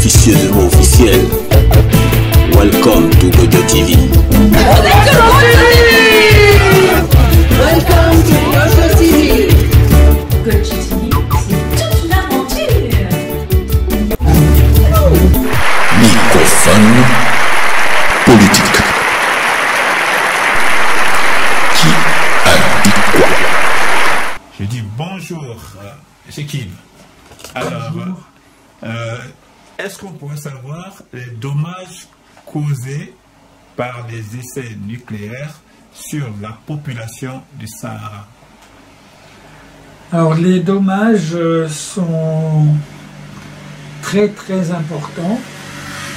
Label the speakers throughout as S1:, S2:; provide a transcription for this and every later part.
S1: officieusement officiel. Welcome to Gojo TV.
S2: Welcome to Gojo TV.
S3: Gojo TV, c'est toute une aventure.
S1: Microphone politique. Qui a dit quoi?
S4: Je dis bonjour, c'est Kim. Alors, est-ce qu'on pourrait savoir les dommages causés par les essais nucléaires sur la population du Sahara?
S5: Alors les dommages sont très importants.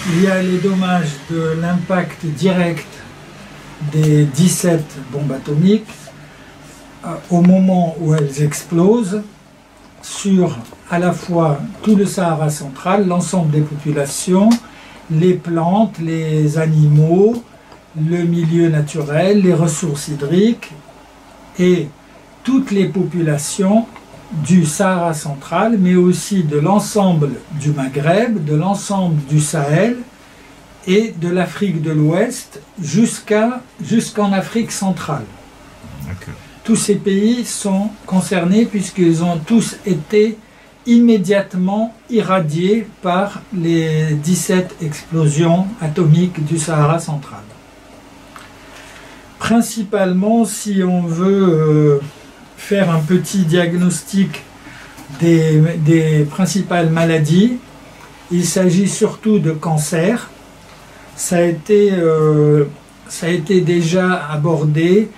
S5: Il y a les dommages de l'impact direct des 17 bombes atomiques au moment où elles explosent sur à la fois tout le Sahara central, l'ensemble des populations, les plantes, les animaux, le milieu naturel, les ressources hydriques et toutes les populations du Sahara central, mais aussi de l'ensemble du Maghreb, de l'ensemble du Sahel et de l'Afrique de l'Ouest jusqu'en Afrique centrale. Tous ces pays sont concernés puisqu'ils ont tous été immédiatement irradiés par les 17 explosions atomiques du Sahara central. Principalement, si on veut faire un petit diagnostic des principales maladies, il s'agit surtout de cancer. Ça a été déjà abordé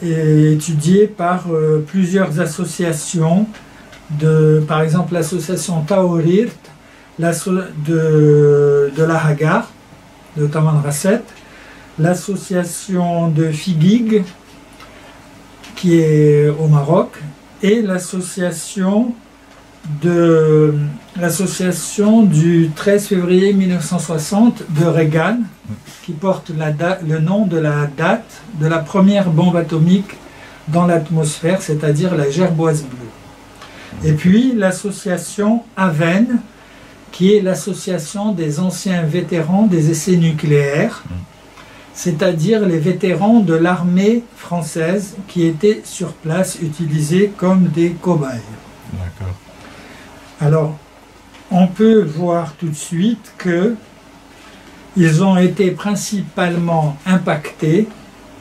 S5: et étudié par plusieurs associations, par exemple l'association Taourirt de la Hagar, de Taman Rasset, l'association de Figuig, qui est au Maroc, et l'association du 13 février 1960 de Reagan, qui porte le nom de la date de la première bombe atomique dans l'atmosphère, c'est-à-dire la gerboise bleue. Et puis l'association AVEN, qui est l'association des anciens vétérans des essais nucléaires, c'est-à-dire les vétérans de l'armée française qui étaient sur place utilisés comme des cobayes.
S4: D'accord.
S5: Alors, on peut voir tout de suite qu'ils ont été principalement impactés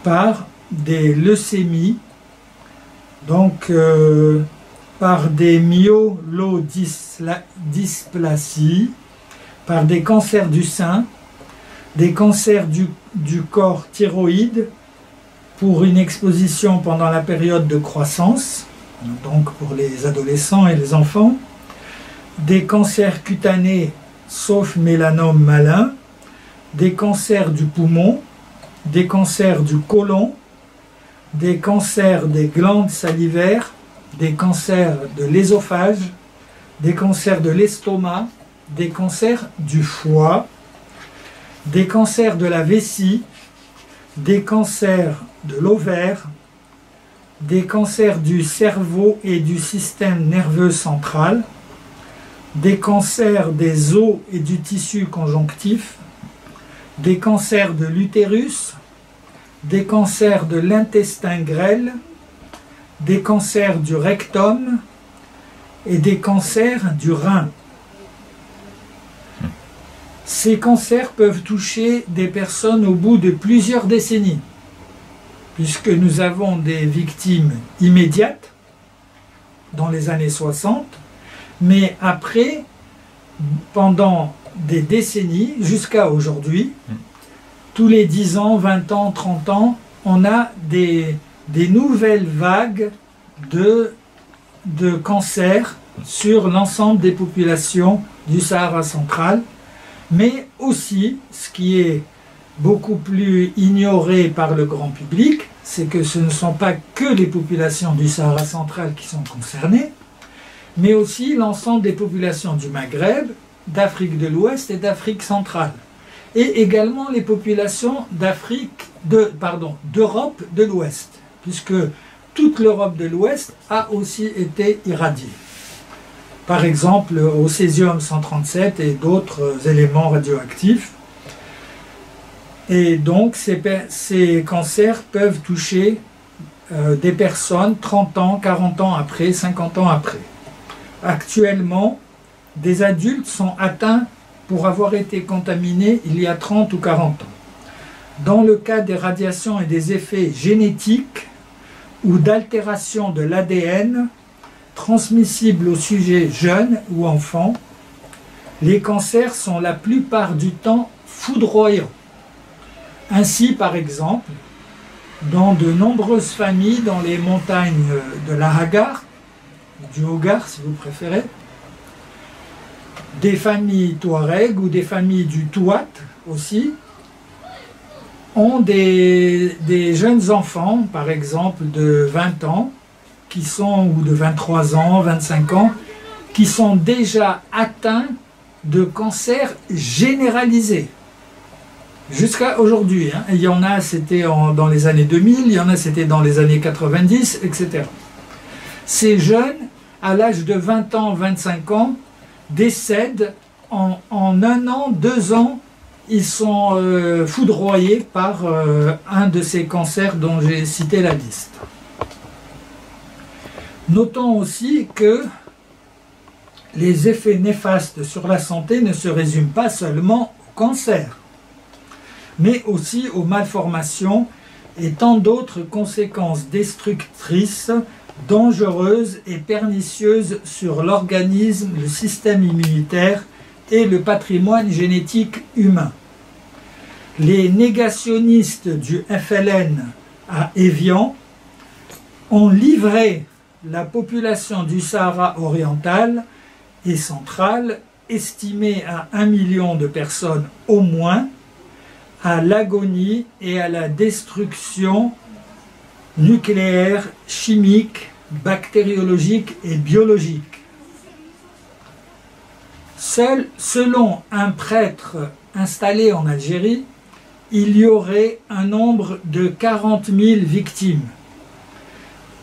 S5: par des leucémies, donc par des myélodysplasies, par des cancers du sein, des cancers du corps thyroïde pour une exposition pendant la période de croissance, donc pour les adolescents et les enfants, des cancers cutanés sauf mélanome malin, des cancers du poumon, des cancers du côlon, des cancers des glandes salivaires, des cancers de l'ésophage, des cancers de l'estomac, des cancers du foie, des cancers de la vessie, des cancers de l'ovaire, des cancers du cerveau et du système nerveux central, des cancers des os et du tissu conjonctif, des cancers de l'utérus, des cancers de l'intestin grêle, des cancers du rectum et des cancers du rein. Ces cancers peuvent toucher des personnes au bout de plusieurs décennies, puisque nous avons des victimes immédiates dans les années 60, mais après, pendant des décennies, jusqu'à aujourd'hui, tous les 10 ans, 20 ans, 30 ans, on a des nouvelles vagues de cancers sur l'ensemble des populations du Sahara central, mais aussi, ce qui est beaucoup plus ignoré par le grand public, c'est que ce ne sont pas que les populations du Sahara central qui sont concernées, mais aussi l'ensemble des populations du Maghreb, d'Afrique de l'Ouest et d'Afrique centrale, et également les populations d'Europe de l'Ouest, puisque toute l'Europe de l'Ouest a aussi été irradiée. par exemple au césium-137 et d'autres éléments radioactifs. Et donc ces cancers peuvent toucher des personnes 30 ans, 40 ans après, 50 ans après. Actuellement, des adultes sont atteints pour avoir été contaminés il y a 30 ou 40 ans. Dans le cas des radiations et des effets génétiques ou d'altération de l'ADN transmissibles aux sujets jeunes ou enfants, les cancers sont la plupart du temps foudroyants. Ainsi, par exemple, dans de nombreuses familles dans les montagnes de la Hagar, du Hogar si vous préférez, des familles Touareg ou des familles du Touat aussi, ont des jeunes enfants, par exemple de 20 ans, ou de 23 ans, 25 ans, qui sont déjà atteints de cancer généralisé. Jusqu'à aujourd'hui. Hein. Il y en a, c'était dans les années 2000, il y en a, c'était dans les années 90, etc. Ces jeunes, à l'âge de 20 ans, 25 ans, décèdent en 1 an, 2 ans, ils sont foudroyés par un de ces cancers dont j'ai cité la liste. Notons aussi que les effets néfastes sur la santé ne se résument pas seulement au cancer, mais aussi aux malformations et tant d'autres conséquences destructrices, dangereuses et pernicieuses sur l'organisme, le système immunitaire et le patrimoine génétique humain. Les négationnistes du FLN à Évian ont livré la population du Sahara oriental et central, estimée à 1 million de personnes au moins, à l'agonie et à la destruction nucléaire, chimique, bactériologique et biologique. Selon un prêtre installé en Algérie, il y aurait un nombre de 40 000 victimes.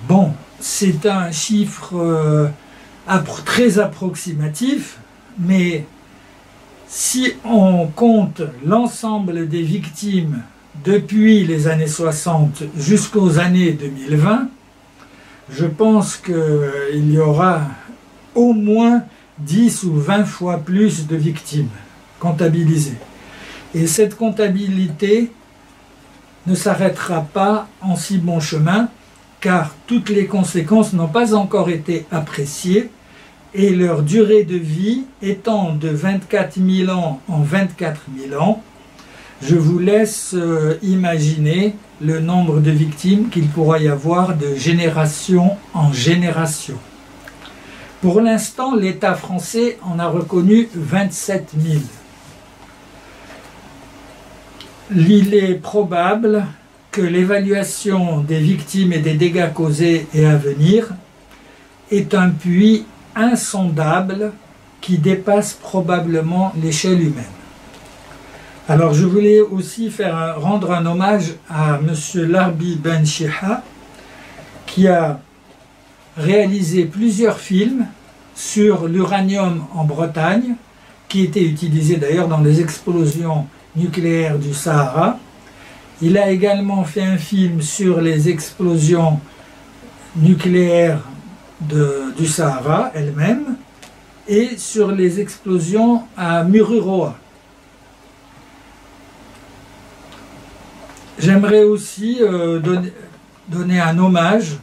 S5: Bon, c'est un chiffre très approximatif, mais si on compte l'ensemble des victimes depuis les années 60 jusqu'aux années 2020, je pense qu'il y aura au moins 10 ou 20 fois plus de victimes comptabilisées. Et cette comptabilité ne s'arrêtera pas en si bon chemin, car toutes les conséquences n'ont pas encore été appréciées, et leur durée de vie étant de 24 000 ans en 24 000 ans, je vous laisse imaginer le nombre de victimes qu'il pourra y avoir de génération en génération. Pour l'instant, l'État français en a reconnu 27 000. Il est probable que l'évaluation des victimes et des dégâts causés et à venir est un puits insondable qui dépasse probablement l'échelle humaine. Alors je voulais aussi rendre un hommage à M. Larbi Ben Cheikha, qui a réalisé plusieurs films sur l'uranium en Bretagne, qui était utilisé d'ailleurs dans les explosions nucléaires du Sahara. Il a également fait un film sur les explosions nucléaires du Sahara elle-même et sur les explosions à Mururoa. J'aimerais aussi donner un hommage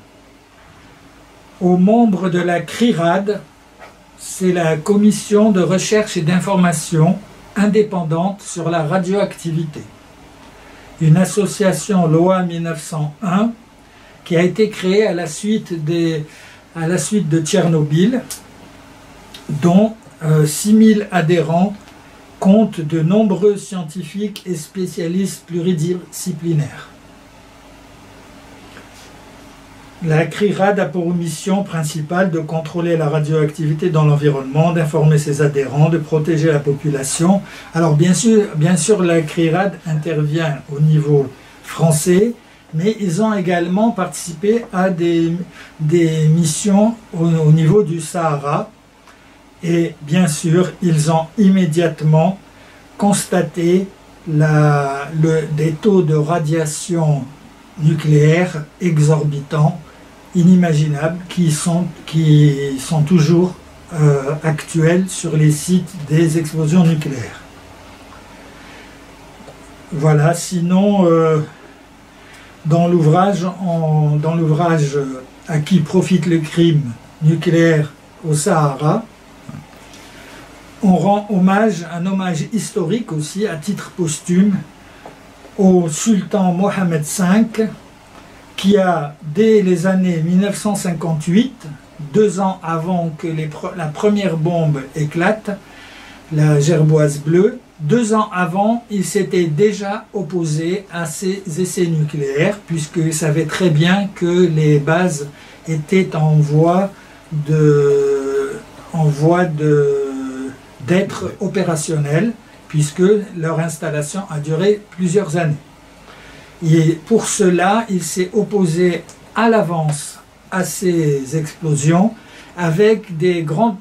S5: aux membres de la CRIRAD, c'est la commission de recherche et d'information indépendante sur la radioactivité, une association loi 1901 qui a été créée à la suite de Tchernobyl, dont 6000 adhérents comptent de nombreux scientifiques et spécialistes pluridisciplinaires. La CRIRAD a pour mission principale de contrôler la radioactivité dans l'environnement, d'informer ses adhérents, de protéger la population. Alors bien sûr la CRIRAD intervient au niveau français, mais ils ont également participé à des missions au niveau du Sahara. Et bien sûr, ils ont immédiatement constaté des taux de radiation nucléaire exorbitants, inimaginables, qui sont toujours actuels sur les sites des explosions nucléaires. Voilà, sinon, dans l'ouvrage À qui profite le crime nucléaire au Sahara, on rend un hommage historique aussi, à titre posthume, au sultan Mohammed V, qui a, dès les années 1958, 2 ans avant que la première bombe éclate, la gerboise bleue, 2 ans avant, il s'était déjà opposé à ces essais nucléaires, puisqu'il savait très bien que les bases étaient en voie d'être opérationnelles, puisque leur installation a duré plusieurs années. Et pour cela, il s'est opposé à l'avance à ces explosions avec des grandes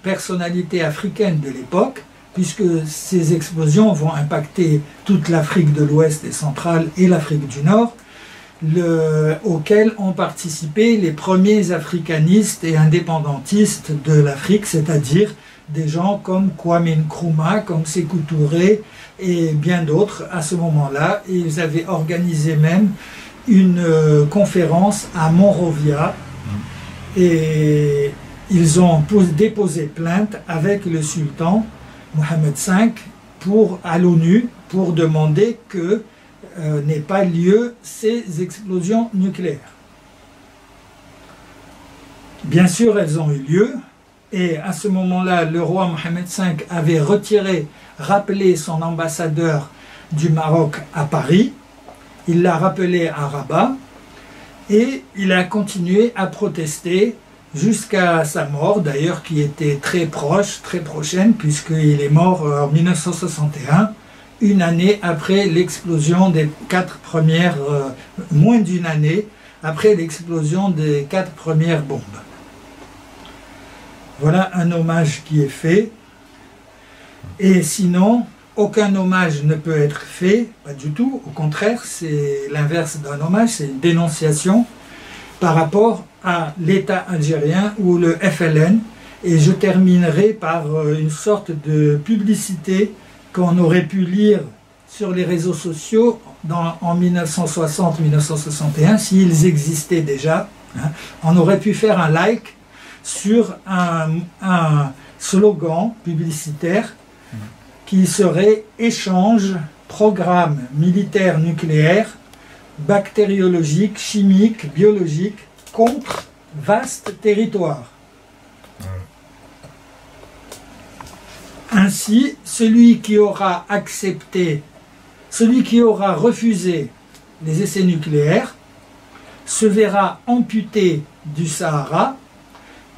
S5: personnalités africaines de l'époque, puisque ces explosions vont impacter toute l'Afrique de l'Ouest et centrale et l'Afrique du Nord, auxquelles ont participé les premiers africanistes et indépendantistes de l'Afrique, c'est-à-dire des gens comme Kwame Nkrumah, comme Sékou Touré et bien d'autres à ce moment-là. Ils avaient organisé même une conférence à Monrovia et ils ont déposé plainte avec le sultan Mohammed V à l'ONU pour demander que n'aient pas lieu ces explosions nucléaires. Bien sûr, elles ont eu lieu, et à ce moment-là, le roi Mohammed V avait rappelé son ambassadeur du Maroc à Paris, il l'a rappelé à Rabat, et il a continué à protester jusqu'à sa mort, d'ailleurs qui était très prochaine, puisqu'il est mort en 1961, une année après l'explosion des 4 premières, moins d'une année après l'explosion des 4 premières bombes. Voilà un hommage qui est fait. Et sinon, aucun hommage ne peut être fait, pas du tout. Au contraire, c'est l'inverse d'un hommage, c'est une dénonciation par rapport à l'État algérien ou le FLN. Et je terminerai par une sorte de publicité qu'on aurait pu lire sur les réseaux sociaux en 1960-1961, s'ils existaient déjà. On aurait pu faire un like sur un slogan publicitaire qui serait « Échange, programme militaire nucléaire, bactériologique, chimique, biologique, contre vaste territoire ». Ainsi, celui qui aura refusé les essais nucléaires se verra amputé du Sahara,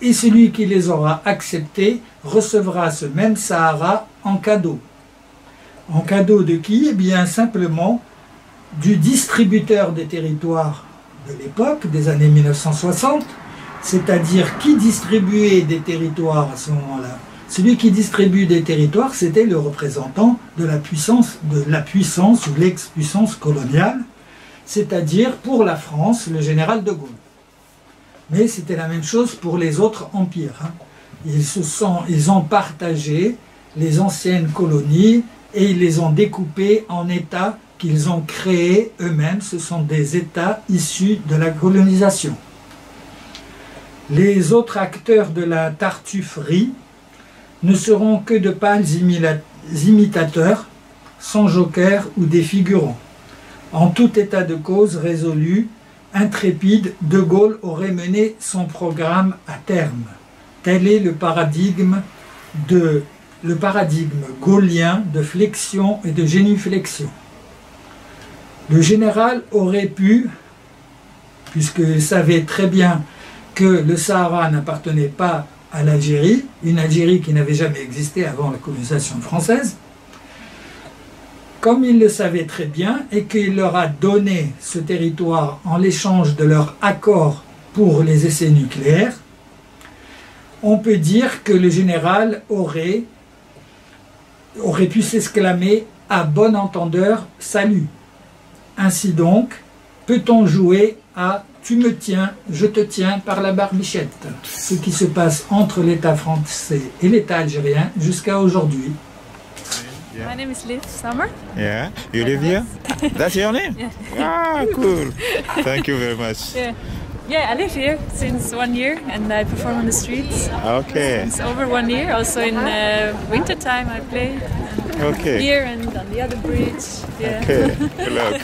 S5: et celui qui les aura acceptés recevra ce même Sahara en cadeau. En cadeau de qui? Eh bien simplement du distributeur des territoires de l'époque, des années 1960, c'est-à-dire qui distribuait des territoires à ce moment-là? Celui qui distribue des territoires, c'était le représentant de la puissance ou l'ex-puissance coloniale, c'est-à-dire pour la France, le général de Gaulle. Mais c'était la même chose pour les autres empires. Ils ont partagé les anciennes colonies et ils les ont découpées en États qu'ils ont créés eux-mêmes. Ce sont des États issus de la colonisation. Les autres acteurs de la tartufferie ne seront que de pâles imitateurs, sans joker ou des figurants. En tout état de cause résolu, intrépide, De Gaulle aurait mené son programme à terme. Tel est le paradigme gaullien de flexion et de génuflexion. Le général aurait pu, puisqu'il savait très bien que le Sahara n'appartenait pas à l'Algérie, une Algérie qui n'avait jamais existé avant la colonisation française, comme il le savait très bien et qu'il leur a donné ce territoire en l'échange de leur accord pour les essais nucléaires, on peut dire que le général aurait pu s'exclamer à bon entendeur « Salut ». Ainsi donc, peut-on jouer à « Tu me tiens, je te tiens par la barbichette », ce qui se passe entre l'État français et l'État algérien jusqu'à aujourd'hui.
S6: My name is Liv Summer.
S7: Yeah, you live here? That's your name?
S6: Yeah.
S7: Ah, cool. Thank you very much.
S6: Yeah, I live here since 1 year and I perform on the streets.
S7: Okay.
S6: It's over 1 year. Also in winter time I play.
S7: Okay.
S6: Here and on the other bridge. Yeah.
S7: Okay. Good luck.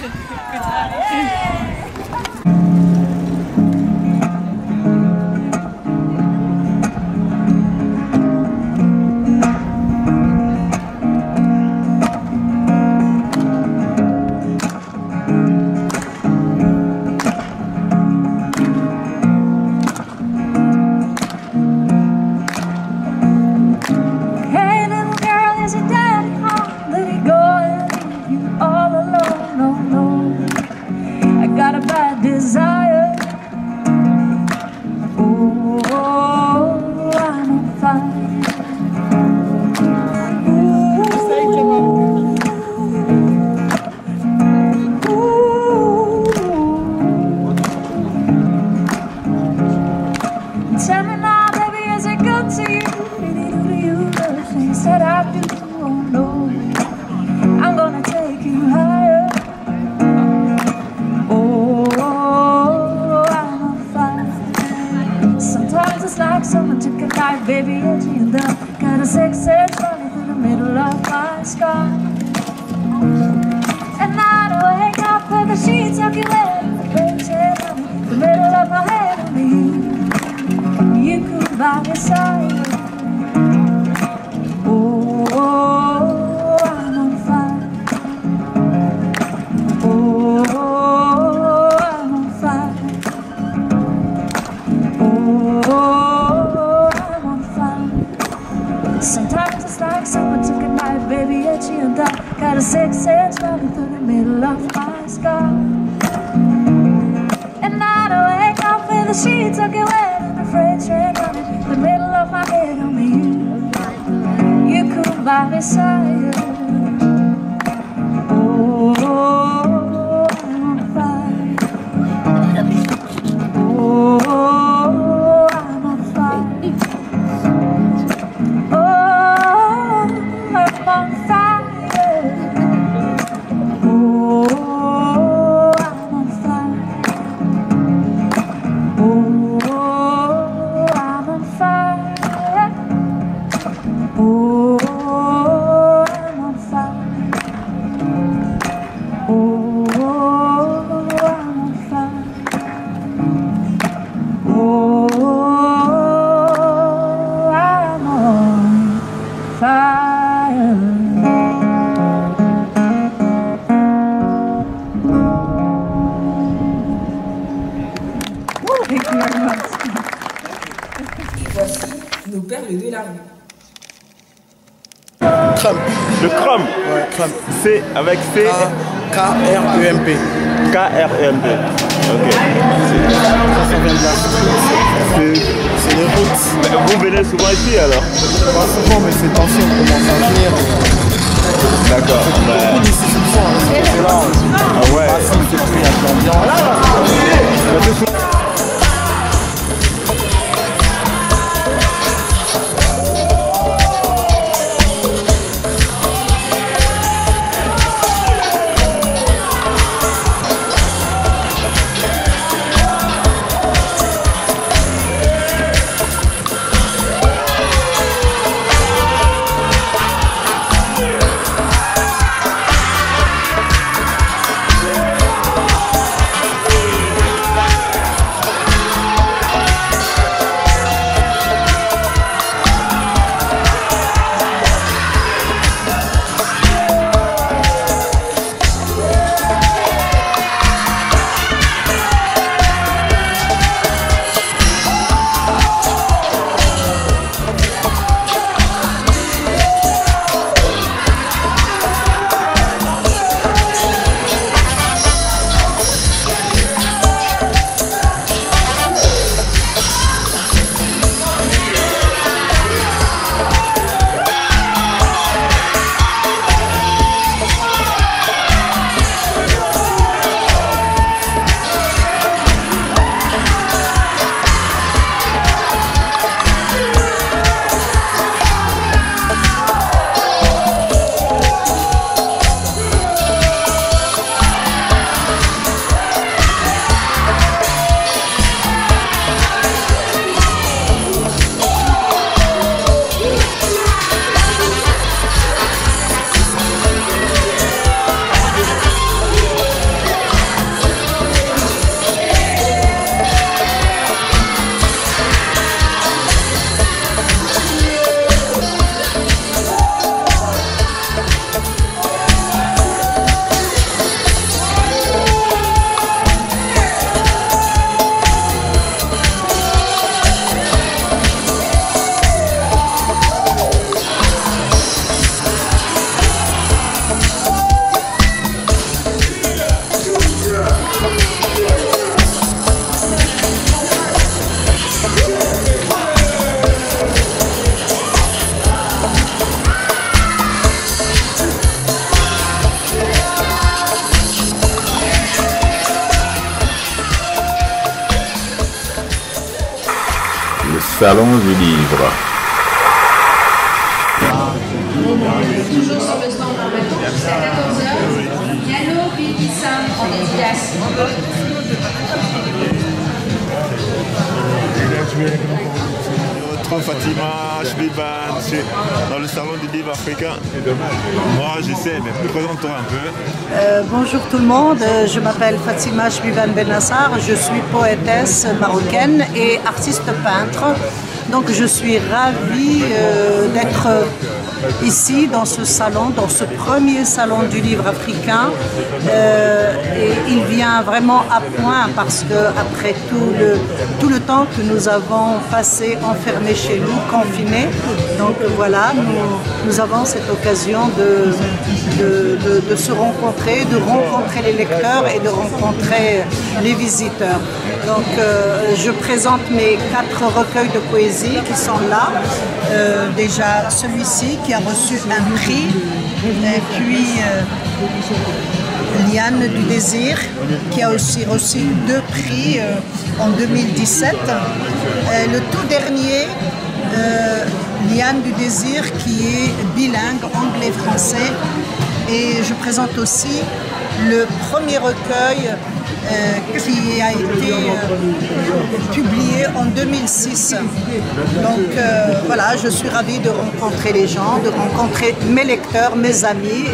S8: Le Crump.
S7: Ouais, Crump.
S8: C avec C.
S7: K-R-E-M-P.
S8: K-R-E-M-P. Ok.
S7: Ça vient de la c'est les routes.
S8: Vous venez souvent ici alors?
S7: Pas souvent, mais c'est ancien, on commence à venir.
S8: D'accord.
S7: Beaucoup d'ici ce soir, c'est là.
S8: Ah ouais.
S7: C'est plus, il y a de l'ambiance.
S1: Le salon du livre.
S2: Toujours sur le stand en même temps jusqu'à 14h. Yalo Bibi-san en dédicace.
S8: Je retrouve Fatima, Shbiban, dans le salon du livre africain. Moi, j'essaie, mais plus présente-toi un peu.
S9: Bonjour tout le monde, je m'appelle Fatima Shbiban Benassar, je suis poétesse marocaine et artiste peintre. Donc je suis ravie d'être ici dans ce salon, dans ce premier salon du livre africain. Et il vient vraiment à point parce que après tout le temps que nous avons passé enfermés chez nous, confinés, donc voilà, nous avons cette occasion de se rencontrer, de rencontrer les lecteurs et de rencontrer les visiteurs. Donc je présente mes 4 recueils de poésie qui sont là. Déjà celui-ci qui a reçu un prix, et puis Liane du Désir qui a aussi reçu 2 prix en 2017. Le tout dernier, Liane du Désir qui est bilingue anglais-français. Et je présente aussi le premier recueil qui a été publié en 2006. Donc voilà, je suis ravie de rencontrer les gens, de rencontrer mes lecteurs, mes amis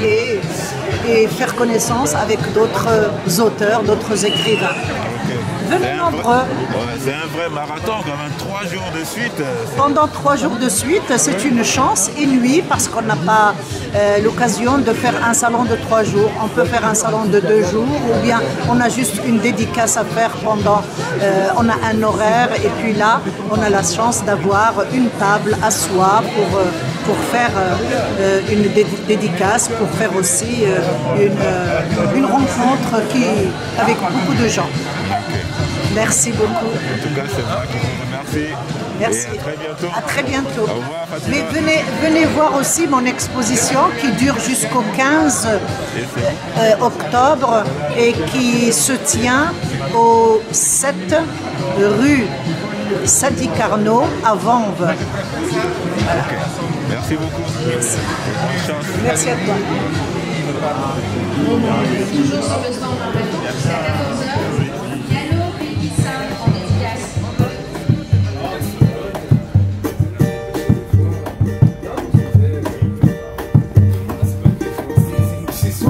S9: et faire connaissance avec d'autres auteurs, d'autres écrivains. Venez nombreux.
S8: C'est un vrai marathon quand même, 3 jours de suite.
S9: Pendant 3 jours de suite, c'est une chance inouïe parce qu'on n'a pas l'occasion de faire un salon de 3 jours. On peut faire un salon de 2 jours ou bien on a juste une dédicace à faire pendant, on a un horaire et puis là, on a la chance d'avoir une table à soi pour faire une dédicace, pour faire aussi une rencontre avec beaucoup de gens. Merci beaucoup.
S8: En tout cas, c'est moi qui vous remercie.
S9: Merci.
S8: Et à très bientôt.
S9: À très bientôt.
S8: Au revoir, Fatima.
S9: Mais venez voir aussi mon exposition qui dure jusqu'au 15 octobre et qui se tient au 7 rue Sadi Carnot à Vanves. Voilà.
S8: Okay. Merci beaucoup.
S9: Merci.
S8: Bonne chance.
S9: Merci à toi.
S2: Toujours sur le stand en même temps jusqu'à 14h. Yalo Bibi-san en dédicace.
S10: Esse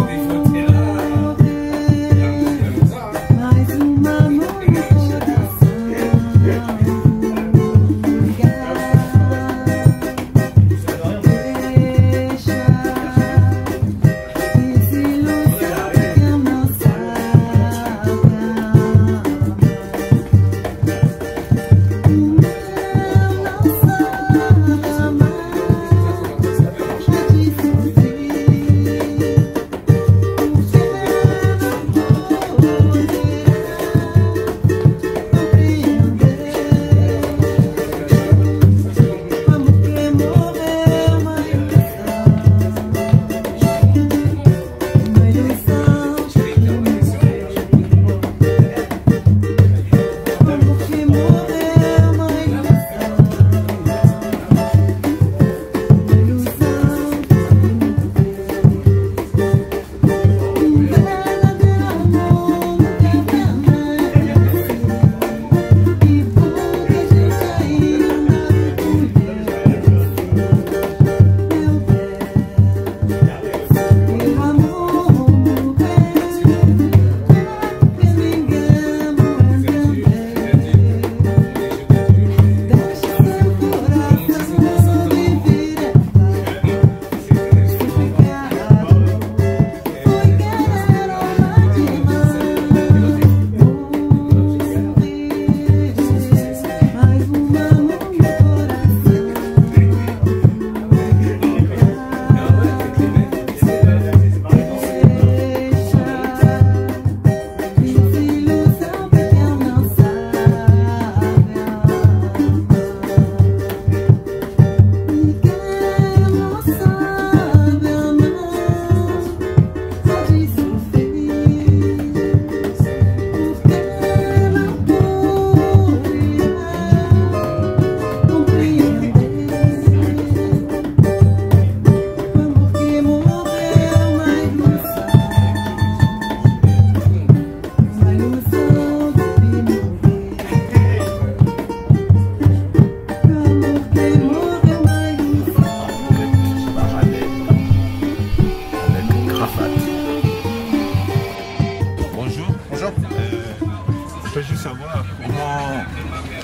S4: pourrais juste savoir comment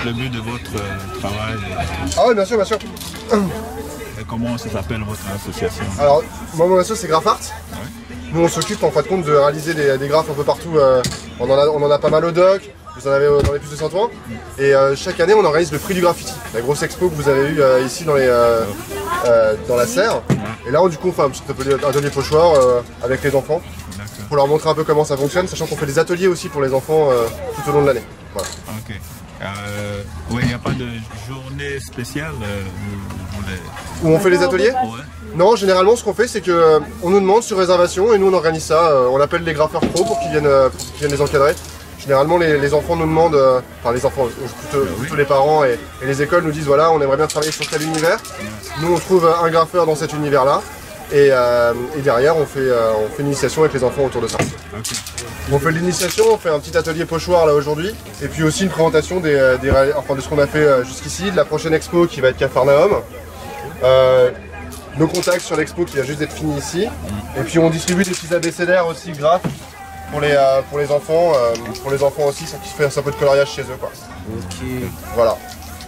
S4: le but de votre travail
S10: Ah oui, bien sûr, bien sûr.
S4: et comment ça s'appelle votre association?
S10: Alors, moi, mon asso, c'est Graphart. Nous, on s'occupe en fin de compte de réaliser des graphes un peu partout. On en a pas mal au doc, vous en avez dans les plus de Saint-Ouen. Et chaque année, on organise le prix du graffiti, la grosse expo que vous avez eue ici dans la serre. Et là, du coup, on fait un petit atelier pochoir avec les enfants pour leur montrer un peu comment ça fonctionne, sachant qu'on fait des ateliers aussi pour les enfants tout au long de l'année. Voilà.
S4: Ok. Oui, il n'y a pas de journée spéciale
S10: où on fait les ateliers?
S4: Ouais.
S10: Non, généralement ce qu'on fait c'est qu'on nous demande sur réservation et nous on organise ça, on appelle les graffeurs pro pour qu'ils viennent les encadrer. Généralement les enfants nous demandent, enfin les enfants, plutôt les parents et les écoles nous disent voilà on aimerait bien travailler sur tel univers. Nous on trouve un graffeur dans cet univers là et derrière on fait une initiation avec les enfants autour de ça.
S4: Okay.
S10: On fait l'initiation, on fait un petit atelier pochoir là aujourd'hui et puis aussi une présentation de ce qu'on a fait jusqu'ici, de la prochaine expo qui va être Capharnaüm. Nos contacts sur l'expo qui vient juste d'être fini ici. Et puis on distribue des petits abécédaires aussi graphes pour les enfants aussi, ça qui fait un peu de coloriage chez eux quoi.
S11: Ok.
S10: Voilà.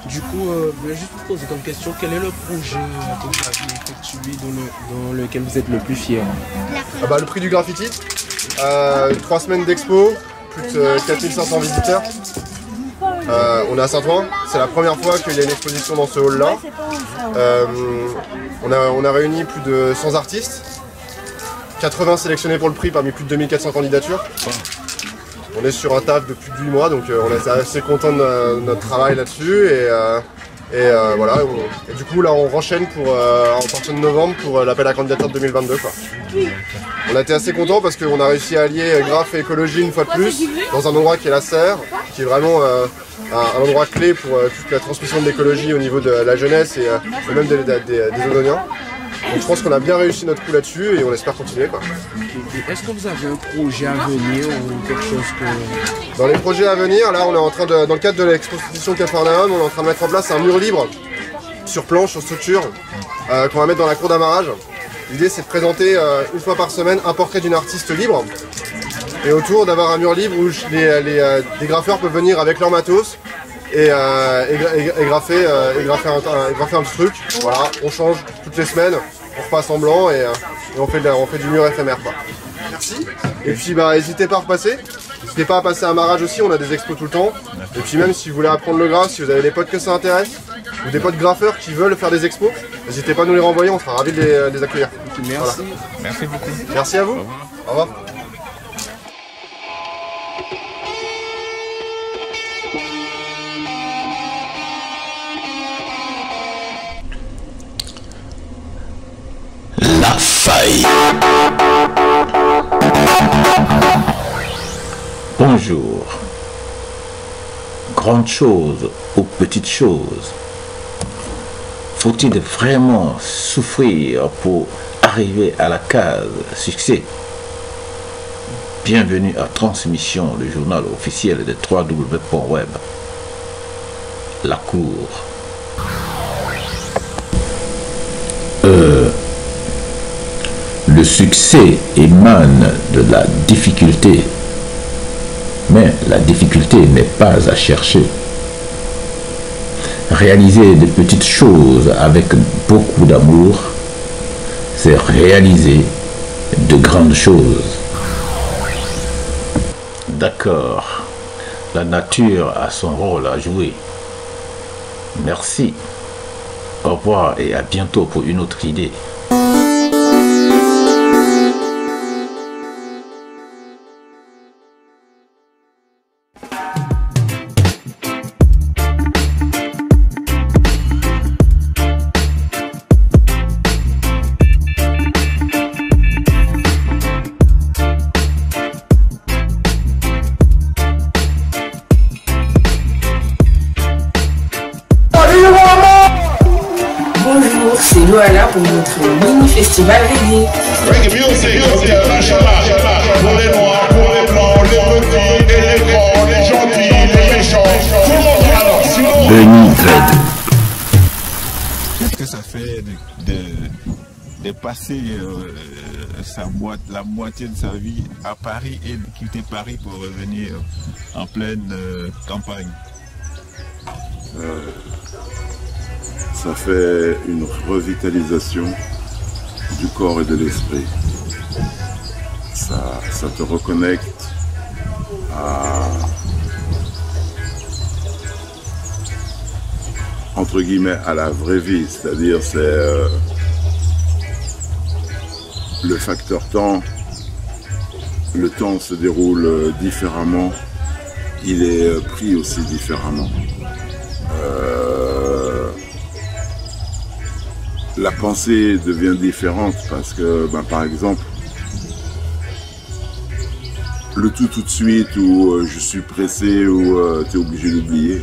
S11: Du coup, je vais juste vous poser comme question, quel est le projet que vous avez effectué dans lequel vous êtes le plus fier?
S10: Le prix du graffiti, 3 semaines d'expo, plus de 4500 visiteurs. On est à Saint-Ouen, c'est la première fois qu'il y a une exposition dans ce hall là. On a réuni plus de 100 artistes, 80 sélectionnés pour le prix parmi plus de 2400 candidatures. On est sur un taf depuis plus de 8 mois donc on est assez content de notre travail là-dessus et voilà. Et du coup là on renchaîne en partir de novembre pour l'appel à candidature de 2022 quoi. On a été assez contents parce qu'on a réussi à allier graphe et écologie une fois de plus dans un endroit qui est la serre, qui est vraiment un endroit clé pour toute la transmission de l'écologie au niveau de la jeunesse et même des Odoniens. Donc je pense qu'on a bien réussi notre coup là-dessus et on espère continuer quoi.
S11: Est-ce que vous avez un projet à venir ou quelque chose que...
S10: Dans les projets à venir, là on est en train de, dans le cadre de l'exposition Capharnaüm, on est en train de mettre en place un mur libre sur planche, sur structure, qu'on va mettre dans la cour d'amarrage. L'idée c'est de présenter une fois par semaine un portrait d'une artiste libre et autour d'avoir un mur libre où les graffeurs peuvent venir avec leur matos et graffer un petit truc. Voilà, on change toutes les semaines, on repasse en blanc et on fait du mur éphémère quoi. Merci. Et puis n'hésitez pas à repasser. N'hésitez pas à passer à Marrage aussi, on a des expos tout le temps. Et puis même si vous voulez apprendre le graphe, si vous avez des potes que ça intéresse, ou des potes graffeurs qui veulent faire des expos, n'hésitez pas à nous les renvoyer, on sera ravis de les accueillir.
S11: Merci.
S10: Voilà.
S4: Merci beaucoup.
S10: Merci à vous. Au revoir.
S1: La faille. Bonjour. Grande chose ou petite chose, faut-il vraiment souffrir pour arriver à la case succès? Bienvenue à Transmission, le journal officiel de www.web. La cour. Le succès émane de la difficulté, mais la difficulté n'est pas à chercher. Réaliser de petites choses avec beaucoup d'amour, c'est réaliser de grandes choses. D'accord, la nature a son rôle à jouer. Merci. Au revoir et à bientôt pour une autre idée.
S12: Bonjour, c'est Loala pour notre mini-festival reggae.
S13: Reggae music, pour les noirs, pour les blancs, les petits et les grands, les gentils, les méchants, tout le monde alors, sinon...
S1: Benny Dread.
S4: Qu'est-ce que ça fait de passer
S8: la moitié de sa vie à Paris et quitter Paris pour revenir en pleine campagne.
S13: Ça fait une revitalisation du corps et de l'esprit. Ça te reconnecte à, entre guillemets, à la vraie vie, c'est-à-dire c'est le facteur temps. Le temps se déroule différemment, il est pris aussi différemment. La pensée devient différente parce que, par exemple, le tout de suite où je suis pressé, où tu es obligé d'oublier.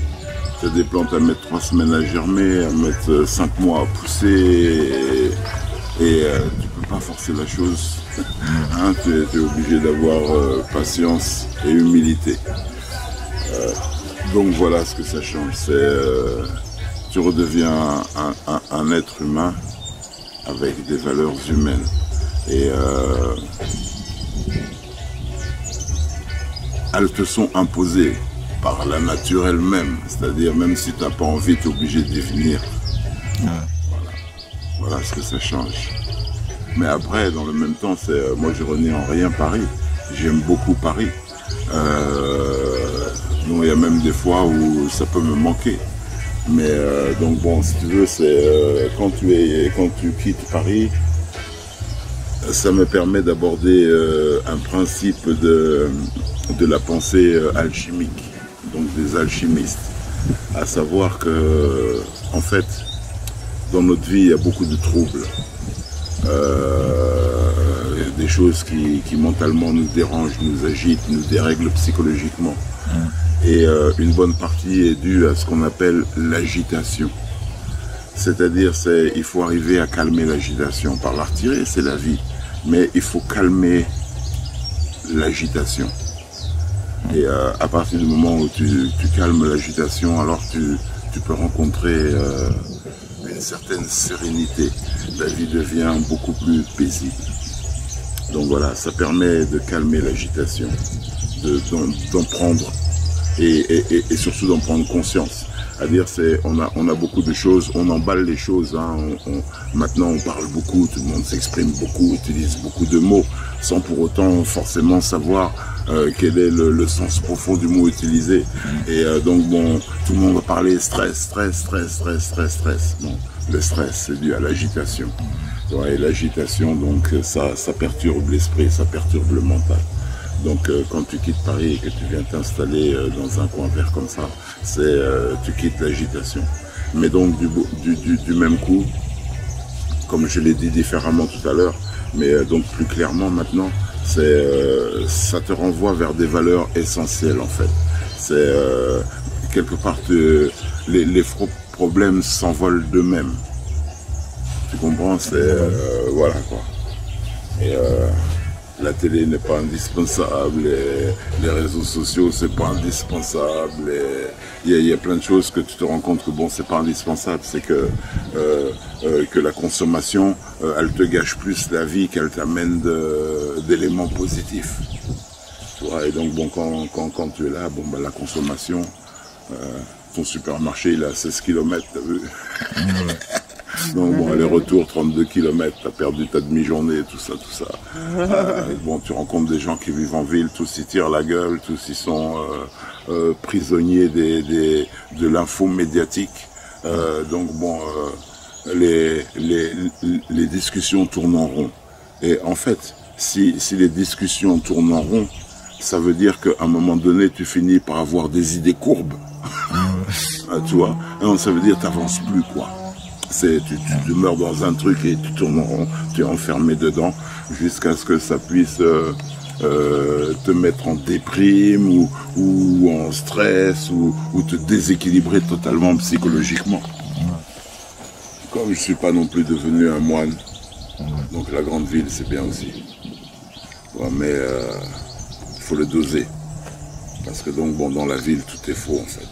S13: Tu as des plantes à mettre 3 semaines à germer, à mettre 5 mois à pousser et tu peux pas forcer la chose. Hein, tu es obligé d'avoir patience et humilité. Donc voilà ce que ça change. Tu redeviens un être humain avec des valeurs humaines. Et elles te sont imposées par la nature elle-même. C'est-à-dire, même si tu n'as pas envie, tu es obligé d'y venir. Voilà ce que ça change. Mais après, dans le même temps, moi je renie en rien Paris. J'aime beaucoup Paris. Donc il y a même des fois où ça peut me manquer. Mais donc bon, si tu veux, c'est quand tu quittes Paris, ça me permet d'aborder un principe de la pensée alchimique, donc des alchimistes. À savoir que, en fait, dans notre vie, il y a beaucoup de troubles. Des choses qui mentalement nous dérangent, nous agitent, nous dérèglent psychologiquement. Et une bonne partie est due à ce qu'on appelle l'agitation. C'est-à-dire, il faut arriver à calmer l'agitation. Par la retirer, c'est la vie. Mais il faut calmer l'agitation. Et à partir du moment où tu calmes l'agitation, alors tu peux rencontrer une certaine sérénité. La vie devient beaucoup plus paisible. Donc voilà, ça permet de calmer l'agitation, d'en prendre et surtout d'en prendre conscience. C'est-à-dire, on a beaucoup de choses, on emballe les choses. Hein, maintenant, on parle beaucoup, tout le monde s'exprime beaucoup, utilise beaucoup de mots, sans pour autant forcément savoir quel est le sens profond du mot utilisé. Et donc, bon, tout le monde va parler stress. Bon, le stress, c'est dû à l'agitation. Ouais, et l'agitation, donc, ça perturbe l'esprit, ça perturbe le mental. Donc quand tu quittes Paris et que tu viens t'installer dans un coin vert comme ça, tu quittes l'agitation. Mais donc du même coup, comme je l'ai dit différemment tout à l'heure, mais donc plus clairement maintenant, ça te renvoie vers des valeurs essentielles en fait. C'est quelque part les problèmes s'envolent d'eux-mêmes. Tu comprends? Voilà quoi. Et la télé n'est pas indispensable, les réseaux sociaux c'est pas indispensable, il y a plein de choses que tu te rends compte que bon c'est pas indispensable, c'est que la consommation elle te gâche plus la vie qu'elle t'amène d'éléments positifs. Tu vois, et donc bon quand tu es là, bon la consommation, ton supermarché il est à 16 km, t'as vu? Donc bon, aller-retour, 32 km, t'as perdu ta demi-journée, tout ça. Bon, tu rencontres des gens qui vivent en ville, tous ils tirent la gueule, tous ils sont prisonniers de l'info médiatique. Donc bon, les discussions tournent en rond. Et en fait, si les discussions tournent en rond, ça veut dire qu'à un moment donné, tu finis par avoir des idées courbes. Tu vois, donc ça veut dire que t'avances plus, quoi. Tu demeures dans un truc et tu tournes en rond, tu es enfermé dedans jusqu'à ce que ça puisse te mettre en déprime ou en stress ou te déséquilibrer totalement psychologiquement. Comme je ne suis pas non plus devenu un moine, donc la grande ville c'est bien aussi. Bon, mais il faut le doser. Parce que donc bon, dans la ville tout est faux en fait.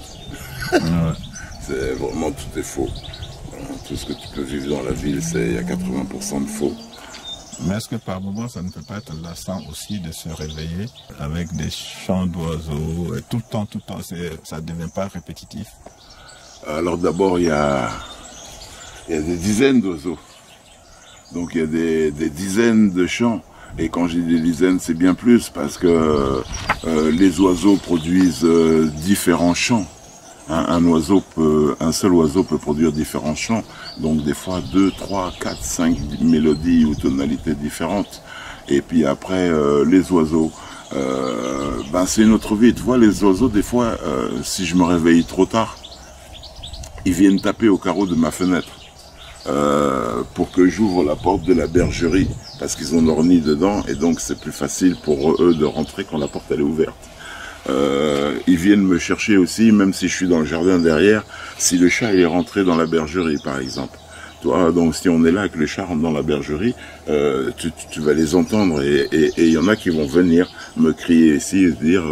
S13: C'est vraiment tout est faux. Tout ce que tu peux vivre dans la ville, il y a 80% de faux.
S8: Mais est-ce que par moment, ça ne peut pas être lassant aussi de se réveiller avec des chants d'oiseaux tout le temps, ça ne devient pas répétitif?
S13: Alors d'abord, il y a des dizaines d'oiseaux. Donc il y a des dizaines de chants. Et quand je dis des dizaines, c'est bien plus parce que les oiseaux produisent différents chants. Un seul oiseau peut produire différents chants. Donc des fois 2, 3, 4, 5 mélodies ou tonalités différentes. Et puis après, les oiseaux, c'est une autre vie. Tu vois, les oiseaux, des fois, si je me réveille trop tard, ils viennent taper au carreau de ma fenêtre. Pour que j'ouvre la porte de la bergerie parce qu'ils ont leur nid dedans et donc c'est plus facile pour eux de rentrer quand la porte elle est ouverte. Ils viennent me chercher aussi, même si je suis dans le jardin derrière, si le chat est rentré dans la bergerie par exemple. Toi, donc si on est là avec le chat rentre dans la bergerie, tu vas les entendre et il y en a qui vont venir me crier ici et dire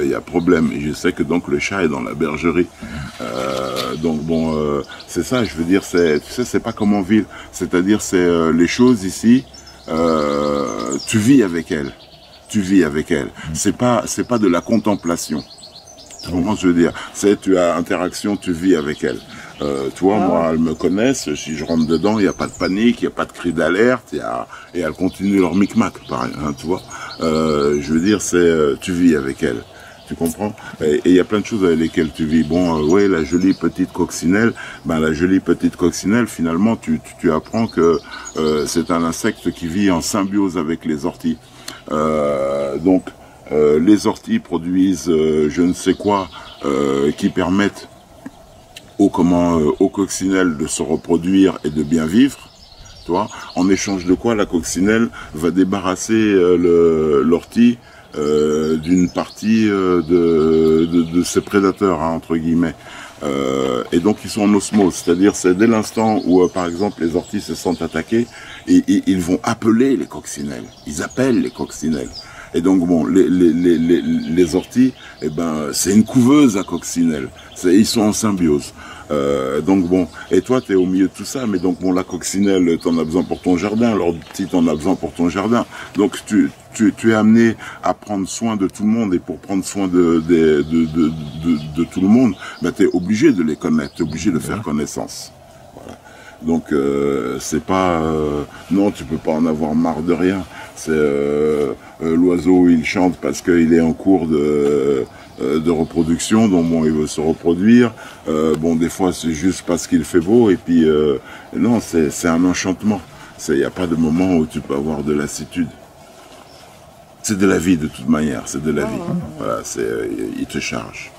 S13: il y a problème. Et je sais que donc le chat est dans la bergerie. C'est ça, je veux dire, tu sais, c'est pas comme en ville. C'est-à-dire, c'est les choses ici, tu vis avec elles. Tu vis avec elles. C'est pas de la contemplation. Comment je veux dire? Tu as interaction, tu vis avec elles. Tu vois, moi, elles me connaissent, si je rentre dedans, il n'y a pas de panique, il n'y a pas de cri d'alerte, et elles continuent leur micmac, pareil, tu vois. Je veux dire, tu vis avec elles. Tu comprends? Et il y a plein de choses avec lesquelles tu vis. Oui, la jolie petite coccinelle, la jolie petite coccinelle, finalement, tu apprends que c'est un insecte qui vit en symbiose avec les orties. Les orties produisent je ne sais quoi qui permettent aux coccinelles de se reproduire et de bien vivre. Tu vois, en échange de quoi la coccinelle va débarrasser l'ortie d'une partie de ses prédateurs, entre guillemets. Et donc ils sont en osmose, c'est-à-dire c'est dès l'instant où par exemple les orties se sentent attaquées, et ils vont appeler les coccinelles, ils appellent les coccinelles. Et donc les orties, c'est une couveuse à coccinelles, ils sont en symbiose. Et toi tu es au milieu de tout ça, mais la coccinelle t'en as besoin pour ton jardin, l'ortie t'en a besoin pour ton jardin. Donc tu es amené à prendre soin de tout le monde, et pour prendre soin de tout le monde, tu es obligé de les connaître, tu es obligé de faire connaissance. Voilà. Donc c'est pas non, tu peux pas en avoir marre de rien. C'est l'oiseau, il chante parce qu'il est en cours de reproduction, donc il veut se reproduire. Des fois c'est juste parce qu'il fait beau, et puis non, c'est un enchantement. Il n'y a pas de moment où tu peux avoir de lassitude. C'est de la vie de toute manière, c'est de la vie. Voilà, il te charge.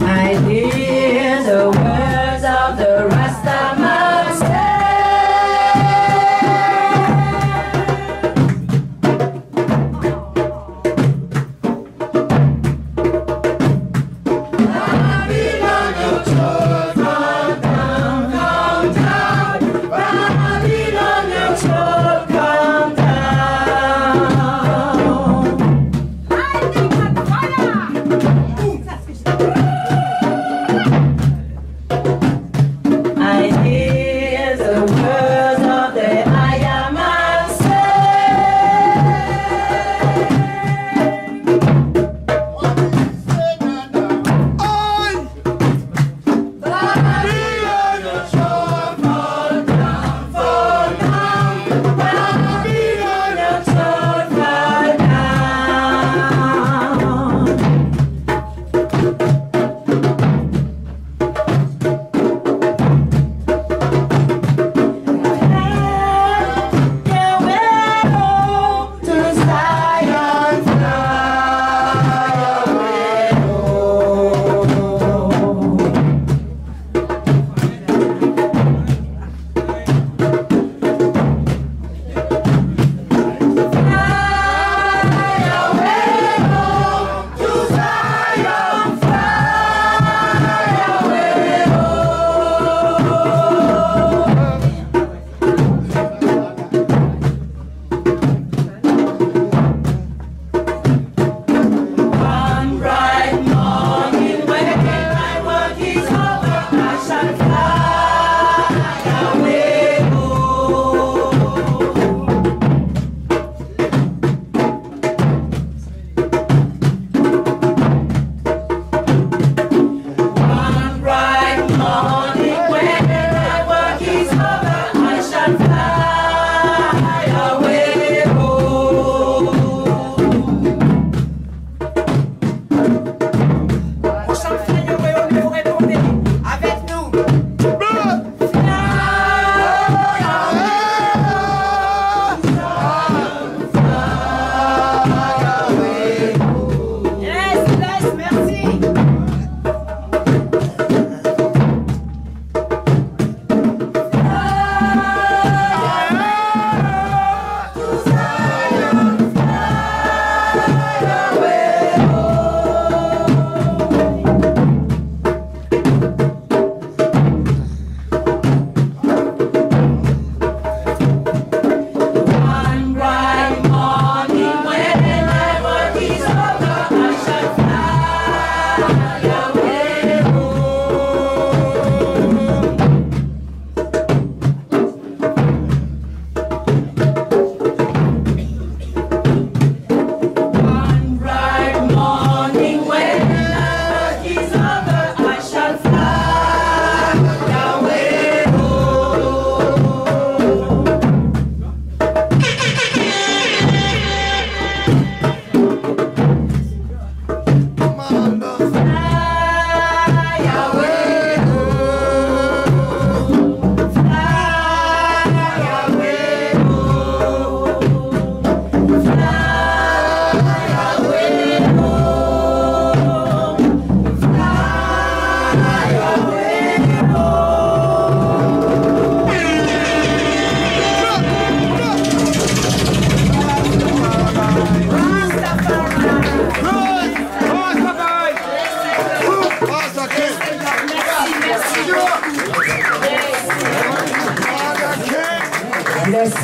S3: I hear the words of the Rastaman say. Babylon, your children, come down. Babylon, your children, come down. I think I'm fire.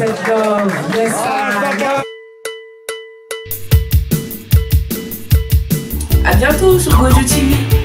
S3: Blessed love. Yes,
S12: À bientôt sur Gojo TV.